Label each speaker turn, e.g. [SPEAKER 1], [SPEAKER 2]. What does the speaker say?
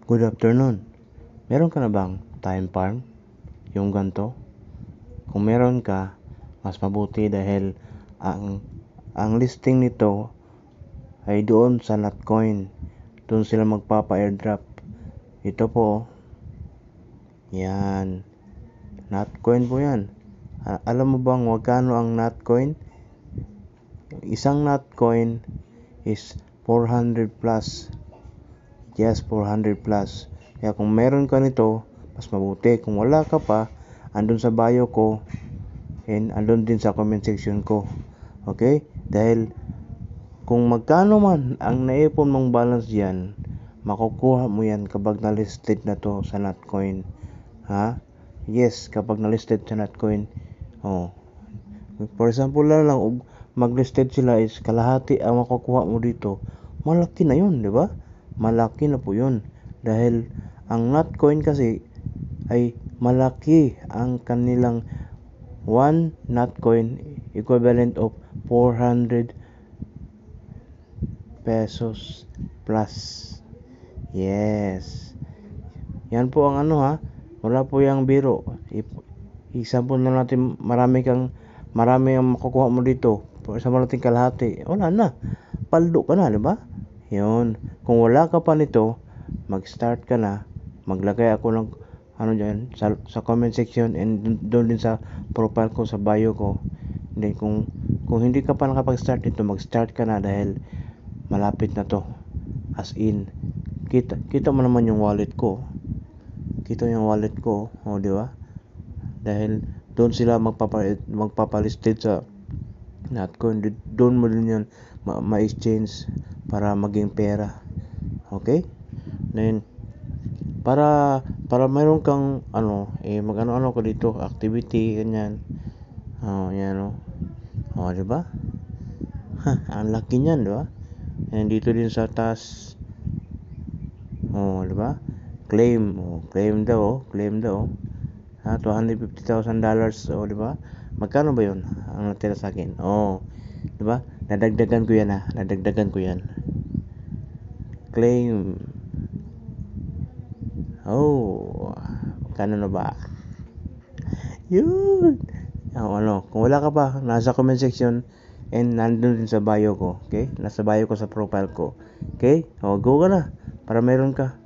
[SPEAKER 1] Good afternoon. Meron ka na bang time farm? Yung ganto? Kung meron ka, mas mabuti dahil ang listing nito ay doon sa Notcoin. Doon sila magpapa-airdrop. Ito po. Yan. Notcoin po yan. Alam mo bang magkano ang Notcoin? Isang Notcoin is 400 plus. Yes, 400 plus. Kaya kung meron ka nito, mas mabuti. Kung wala ka pa, andun sa bio ko and andun din sa comment section ko. Okay? Dahil kung magkano man ang naipon mong balance diyan, makukuha mo yan kapag na-listed na to sa Notcoin. Ha? Yes, kapag na-listed sa Notcoin. Oh. For example lang, mag-listed sila is kalahati ang makukuha mo dito. Malaki na yun, di ba? Malaki na po yun. Dahil ang Notcoin kasi ay malaki ang kanilang 1 Notcoin equivalent of 400 pesos plus. Yes. Yan po ang ha. Wala po yung biro. Example na natin, marami ang makukuha mo dito. For example natin kalahati. Wala na. Paldo ka na, di ba? Yun. Kung wala ka pa nito, mag-start ka na. Maglagay ako ng dyan sa comment section and doon din sa profile ko sa bio ko. Then kung hindi ka pa nakapag-start nito, mag-start ka na dahil malapit na to. As in, kita mo naman yung wallet ko. Kita yung wallet ko, di ba? Dahil doon sila magpapalisted sa Notcoin. Doon mo din yan ma-exchange para maging pera. Okay? Then para mayroon kang mag-ano ko dito, activity ganyan. Yan di ba? Ang laki niyan, di ba? And dito din sa taas. Di ba? Claim daw. $250,000, di ba? Magkano ba 'yun? Ang natira sa akin. Di ba? Nadagdagan ko yan. Claim. Magkano na ba? Yun. Kung wala ka pa, nasa comment section and nandun din sa bio ko. Okay? Nasa bio ko sa profile ko. Okay? Go ka na para meron ka.